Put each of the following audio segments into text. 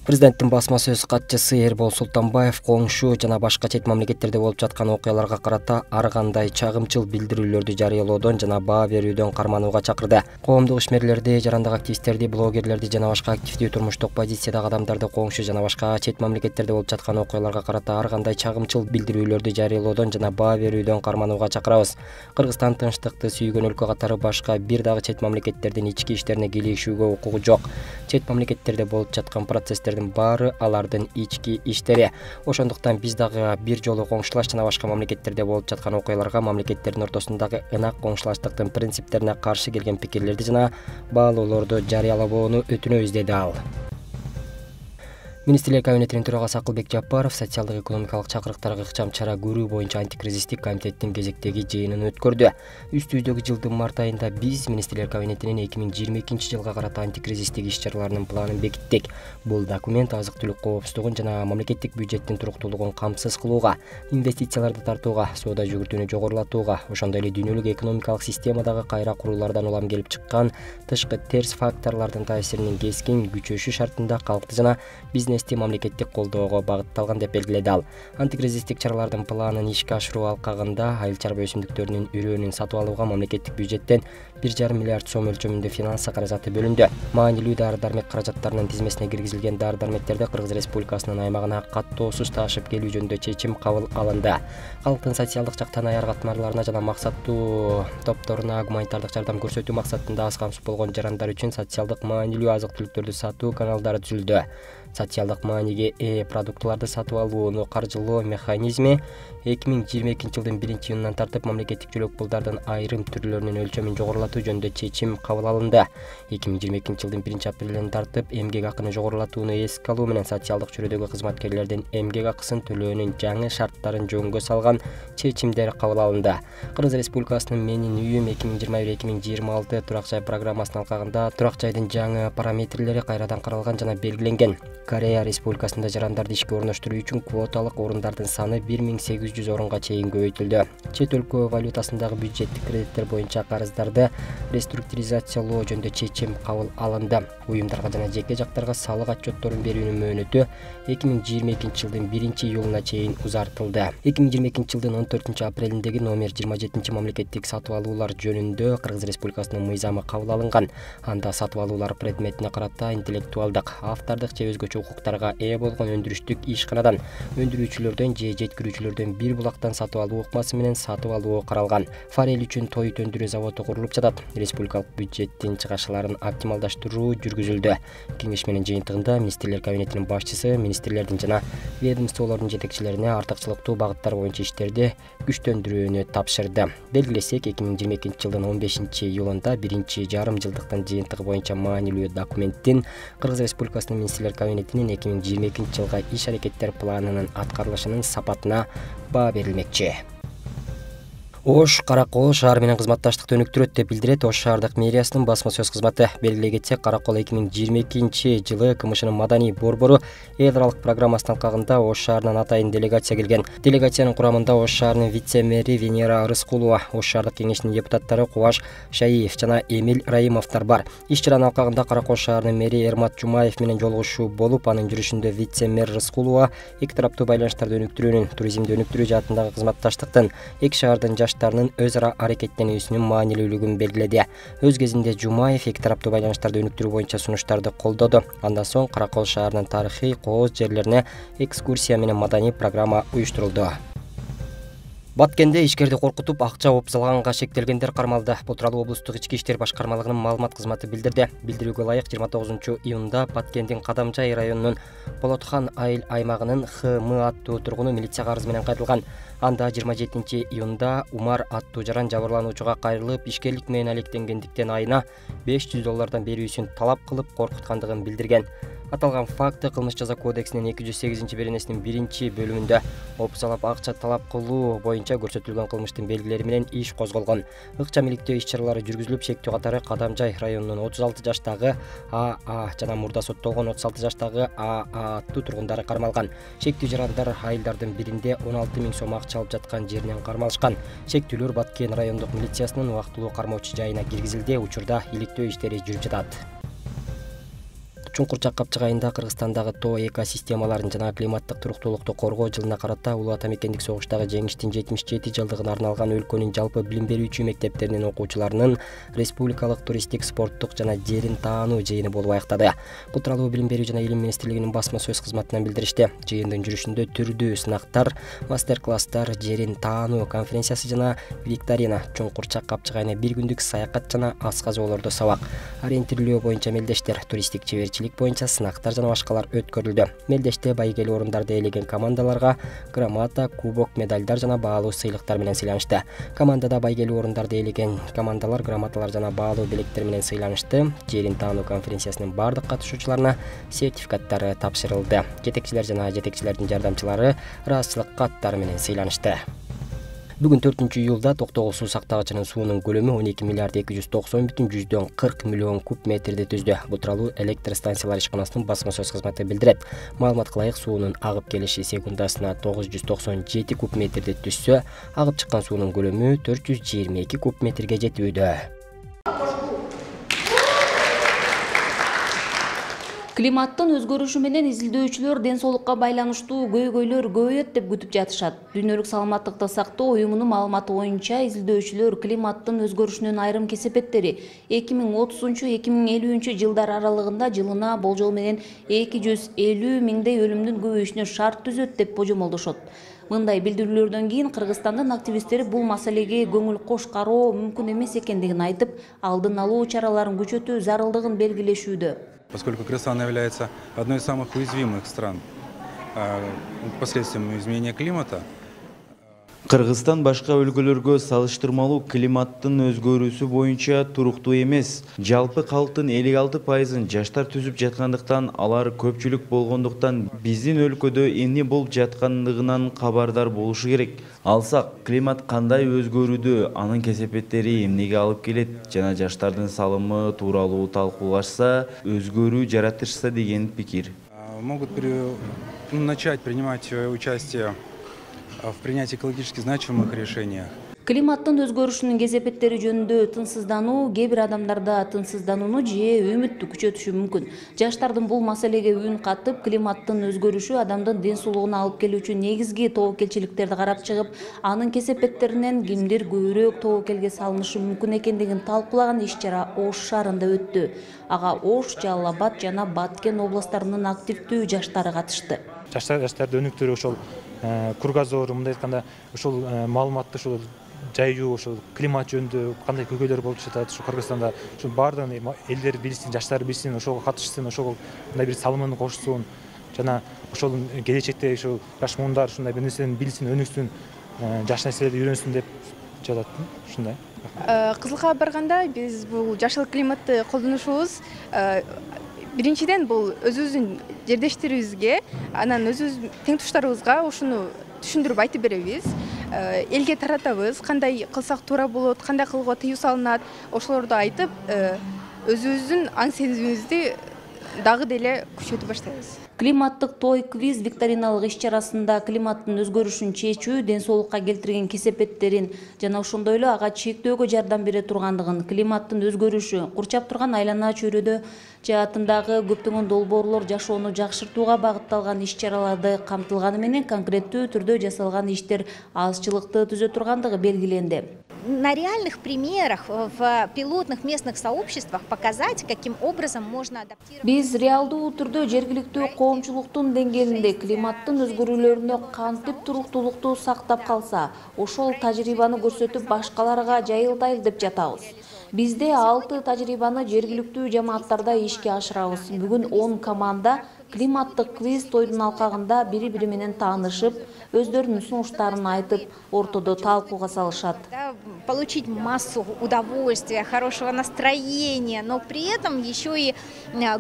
Президенттин басма сөз катчысы Эрбол Султанбаев коңшу жана башка чет мамлекеттерде болуп жаткан окуяларга карата ар кандай чагымчыл билдирүүлөрдү жарыялоодон жана баа берүүдөн карманууга чакырды. Коомдук ишмерлерди, жарандык активисттерди, блогерлерди жана башка активдүү турмуштук позициядагы адамдарды коңшу жана башка чет мамлекеттерде болуп жаткан окуяларга карата ар кандай чагымчыл билдирүүлөрдү жарыялоодон жана баа берүүдөн карманууга чакырабыз. Кыргызстан тынчтыкты сүйгөн өлкө катары башка бир дагы чет мамлекеттердин ички иштерине кийлешүүгө укугу жок. Чет мамлекеттерде болуп жаткан процесстердин баары алардын ички иштери. Ошондуктан биз дагы бир жолу коңшулаш жана башка мамлекеттерде болуп жаткан окуяларга мамлекеттердин ортосундагы ынак коңшулаштыктын принциптерине каршы келген пикирлерди жана баалоолорду жарыялабоону өтүнөбүз, деди ал. Министрлер кабинетинин төрагасы Акылбек Жапаров социалдык экономикалык чакырыктарга ыкчам чара көрүү боюнча антикризистик комитеттин кезектеги жыйынын өткөрдү. Үстүбүздөгү жылдын март айында биз Министрлер кабинетинин 2022 жылга карата антикризистик иш-чараларынын планын бекиттик. Бул документ азык-түлүк коопсуздугун жана мамлекеттик бюджеттин туруктуулугун камсыз кылууга, инвестицияларды тартууга, соода жүгүртүүнү жогорулатууга, ошондой эле дүйнөлүк экономикалык системадагы кайра куруулардан улам келип чыккан тышкы терс факторлордун таасиринин кескин күчөшү шартында калкты жана бизнести мамлекеттик колдоого багытталган деп белгиледи ал. Антикризистик чаралардын планын ишке ашыруу алкагында айыл чарба өсүмдүктөрүнүн үрөөнүн сатып алууга мамлекеттик бюджеттен 1,5 миллиард сом өлчөмүндө финансы каражаты бөлүндү. Маанилүү дары-дармек каражаттарынын тизмесине киргизилген дары-дармектерди Кыргыз Республикасынын аймагына каттоосуз таашып келүү жөнүндө чечим кабыл алынды. Калктын социалдык жактан аяр катмарларына жана максаттуу топторуна гуманитардык жардам көрсөтүү максатында аз камсыз болгон жарандар үчүн социалдык маанилүү азык-түлүктөрдү сатуу каналдары түзүлдү. Социалдык мааниге ээ продуктыларды сатып алууну каржылоо механизми 2022 жылдын 1-июнунан тартып мамлекеттик жөлөк пулдардын айрым түрлөрүнүн өлчөмүн жогорулатуу жөнүндө чечим кабыл алынды. 2022 жылдын 1-апрелинен тартып эмгек акыны жогорулатууну эске алуу менен социалдык чөйрөдөгү кызматкерлердин эмгек акысын төлөөнүн жаңы шарттарын жөнгө салган чечимдер кабыл алынды. Кыргыз Республикасынын Менин үйүм 2021-2026 турак жай программасынын алкагында турак жайдын жаңы параметрлери кайрадан каралган жана белгиленген. Корея Республикасында жарандарды ишке орноштуруу үчүн квоталык орундардын саны 1800 орунга чейин көбөйтүлдү. Чет өлкө валютасындагы бюджеттик кредиттер боюнча карыздарды реструктуризациялоо жөнүндө чечим кабыл алынды. Уюмдарга жана жеке жактарга салык отчетторун берүүнүн мөөнөтү 2022 жылдын 1-июлуна чейин узартылды. 2022 жылдын 14 апрелиндеги номер 27 мамлекеттик сатып алуулар жөнүндө Кыргыз Республикасынын мыйзамы кабыл алынган. Анда сатып алуулар предметине карата интеллектуалдык, автордук же өзгөчө укуктарга ээ болгон өндүрүштүк ишканадан, өндүрүүчүлөрдөн же жеткирүүчүлөрдөн бир булактан сатып алуу ыкмасы менен сатып алуу каралган. Форель үчүн тоют өндүрүү заводу курулуп жатат. Республикалык бюджеттин чыгашыларын оптималдаштыруу жүргүзүлдү. Кеңешменин жыйынтыгында Министрлер кабинетинин башчысы министрлердин жана ведомстволордун жетекчилерине артыкчылыктуу багыттар боюнча иштерди күчтөндүрүүнү тапшырды. Белгилесек, 2022 жылдын 15 июлунда 1,5 жылдыктын жыйынтыгы боюнча маанилүү документтин Кыргыз Республикасынын Министрлер кабинетинин 2022 жылга иш-аракеттер планынын аткарылышынын сапатына баа берилмекчи. Ош Каракол шаар менен кызматташтыкты өнүктүрөт деп билдирет Ош шаардык мэриясынын басма сөз кызматы. Белгилей кетсек, Каракол 2022 жылы КМШнын маданий борбору эл аралык программасынын алкагында Ош шаарынан атайын делегация келген. Делегациянын курамында Ош шаарынын вице-мэри Венера Рыскулова, Ош шаардык кеңешинин депутаттары Кубаш Шаиев жана Эмиль Раимовдор бар. Иш-чаранын алкагында Каракол шаарынын мэри Эрмат Жумаев менен жолугушуу болуп, анын жүрүшүндө вице-мэр Рыскулова эки тараптуу байланыштарды өнүктүрүүнүн, туризмди өнүктүрүү жаатындагы кызматташтыктын, эки шаардын жаштарынын өз ара аракеттенүүсүнүн маанилүүлүгүн белгиледи. Өз кезинде Жумаев эки тараптуу байланыштарды өнүктүрүү боюнча сунуштарды колдоду. Андан соң Каракол шаарынын тарыхый кооз жерлерине экскурсия менен маданий программа уюштурулду. Баткенде ишкерди коркутуп, акча опсалганга шектелгендер кармалды. Бул тууралуу облустук ички иштер башкармалыгынын маалымат кызматы билдирди. Билдирүүгө ылайык 29 июнда Баткендин Кадамжай районунун Болотхан айыл аймагынын ХМ аттуу тургуну милицияга арыз менен кайрылган. Анда 27 июнда Умар аттуу жаран жабырлануучуга кайрылып, ишкерлик менен алектенгендиктен айына $500 берүүсүн талап кылып коркуткандыгын билдирген. Аталган факты Кылмыш жаза кодексинин 208 беренесинин 1-бөлүмүндө опсалап акча талап кылуу боюнча көрсөтүлгөн кылмыштын белгилери менен иш козголгон. Ыкчам иликтөө иш-чаралары жүргүзүлүп, шектүү катары Кадамжай районунун 36 жаштагы АА жана мурда соттолгон 36 жаштагы АА аттуу тургундары кармалган. Шектүү жарандар айылдардын биринде 16 000 сом акча алып жаткан жеринен кармалышкан. Шектүүлөр Баткен райондук милициясынын убактылуу кармоочу жайына киргизилди. Учурда иликтөө иштери жүрүп жатат. Чуңкурчак Капчыгайында Кыргызстандагы тоо экосистемаларын жана климаттык туруктуулукту коргоо жылына карата Улуу Ата мекендик согуштагы жеңиштин 77 жылдыгына арналган өлкөнүн жалпы билим берүүчү мектептеринин окуучуларынын республикалык туристтик, спорттук жана жерин таануу жыйыны болуп аяктады. Бул тууралуу Билим берүү жана Илим министрлигинин басма сөз кызматынан билдиришти. Жыйындын жүрүшүндө түрдүү сынактар, мастер-класстар, жерин таануу конференциясы жана викторина, Чуңкурчак Капчыгайына бир күндүк саякат жана асказоолордо сабак, ориентирлөө боюнча мелдештер, туристтик чеберчилик боюнча сынактар жана башкалар өткөрүлдү. Мелдеште байгелүү орундарды ээлеген командаларга грамота, кубок, медальдар жана баалуу сыйлыктар менен сыйланышты. Командада байгелүү орундарды ээлеген командалар грамоталар жана баалуу белектер менен сыйланышты. Жерин таануу конференциясынын бардык катышуучуларына сертификаттар тапшырылды. Жетекчилер жана жетекчилердин жардамчылары ыраазычылык каттары менен сыйланышты. Бүгүн 4-июлда Токтогул суу сактагычынын суунун көлөмү 12 миллиард 290,40 миллион куб метрди түздү. Бул тууралуу электр станциялар ишканасынын басма сөз кызматы билдирет. Маалыматка ылайык, суунун агып келиши секундасына 997 куб метрди түзсө, агып чыккан суунун көлөмү 422 куб метрге жетүүдө. Климаттын өзгөрүшү менен изилдөөчүлөр ден соолукка байланыштуу көйгөйлөр көбөйөт деп күтүп жатышат. Дүйнөлүк саламаттыкты сактоо уюмунун маалыматы боюнча, изилдөөчүлөр климаттын өзгөрүшүнүн айрым кесепеттери 2030-2050 жылдар аралыгында жылына болжол менен 250 миңдей өлүмдүн көбөйүшүнө шарт түзөт деп божомолдошот. Мындай билдирүүлөрдөн кийин Кыргызстандын активисттери бул маселеге көңүл кош кароо мүмкүн эмес экендигин айтып, алдын алуу чараларын күчөтүү зарылдыгын белгилешүүдө. Поскольку Кыргызстан является одной из самых уязвимых стран к последствиям изменения климата. Кыргызстан башка өлкөлөргө салыштырмалуу климаттын өзгөрүүсү боюнча туруктуу эмес. Жалпы калктын 56%-ын жаштар түзүп жаткандыктан, алар көпчүлүк болгондуктан биздин өлкөдө эмне болуп жаткандыгынан кабардар болушу керек. Алсак, климат кандай өзгөрүүдө, анын кесепеттери эмнеге алып келет жана жаштардын салымы тууралуу талкуулашса, өзгөрүү жаратышса деген пикир. Могут начать принимать участие в принятии экологически значимых решениях. Климаттын өзгөрүшүнүн кесепеттери жөнүндө тынчсыздануу кээ бир адамдарда тынчсызданууну же үмүттү күчөтүшү мүмкүн. Жаштардын бул маселеге үн катып, климаттын өзгөрүшү адамдын ден соолугуна алып келүүчү негизги тобокелчиликтерди карап чыгып, анын кесепеттеринен кимдир көбүрөөк тобокелге салынышы мүмкүн экендигин талкуулаган иш-чара Ош шаарында өттү. Ага Ош, Жалал Абад жана Баткен областарынын активдүү жаштары катышты. Жаштарды өнүктүрүү ошол кругозор, мындай айтканда ошол маалыматты ошол жайуу, ошол климат жөнүндө кандай көйгөйлөр болуп жатат, ошо Кыргызстанда ошо баардыгын элдер билсин, жаштар билсин, ошого катышсын, ошого мындай бир салымын кошсун жана ошол келечекте ошол жаш муундар ушундай бир нерсени билсин, өнүксүн, жаш нерселерди үйрөнсүн деп жатат. Ушундай. Кызылга барганда биз бул жашыл климатты колдонушубуз биринчиден бул өзүбүздүн жердештерибизге, анан өзүбүздүн тең туштарыбызга ушуну түшүндүрүп айтып беребиз. Элге таратабыз, кандай кылсак туура болот, кандай кылууга тыюу салынат, ошолорду айтып, өзүбүздүн аң сезимибизди дагы деле күчөтүп баштайбыз. Климаттык той квиз викториналык иш-чарасында климаттын өзгөрүшүн чечүү, ден соолукка келтирген кесепеттерин жана ошондой эле ага чектөөгө жардам бере тургандыгын, климаттын өзгөрүшү курчап турган айлана чөйрөдө жаатындагы көптөгөн долбоорлор жашоону жакшыртууга багытталган иш-чараларды камтылганы менен конкреттүү түрдө жасалган иштер азчылыкты түзө тургандыгы белгиленди. На реальных примерах в пилотных местных сообществах показать, каким образом можно адаптировать. Биз реалдуу түрдө жергиликтүү коомчулуктун деңгээлинде климаттын өзгөрүүлөрүнө кантип туруктуулукту сактап калса, ошол тажрыйбаны көрсөтүп башкаларга жайылтайлы деп жатабыз. Бизде 6 тажрыйбаны жергиликтүү жамааттарда ишке ашырабыз. Бүгүн 10 команда климаттык квиз тойдун алкагында бири-бири менен таанышып, өздөрүнүн сунуштарын айтып, ортодо талкууга салышат. Получить массу удовольствия, хорошего настроения, но при этом еще и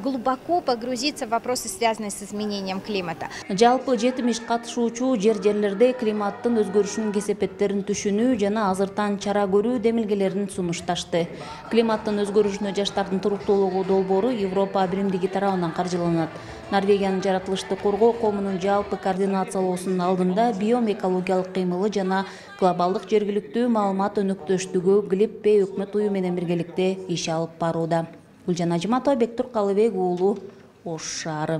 глубоко погрузиться в вопросы, связанные с изменением климата. Жалпы 70 катышуучу жерлерде климаттын өзгөрүшүнүн кесепеттерин түшүнүү жана азыртан чара көрүү демилгелерин сунушташты. Климаттын өзгөрүшүнө жаштардын туруктуулугу долбоору Европа биримдиги тарабынан каржыланат. Норвегиянын жаратылышты коргоо коомунун жалпы координациялоосунун алдында биоэкологиялык кыймылы жана глобалдык жергиликтүү маалымат өнөктөштүгү Глиппе өкмөт уюму менен биргеликте иш алып барууда. Гүлжан Ажиматова, Бектур Калыбек уулу, Ош шаары.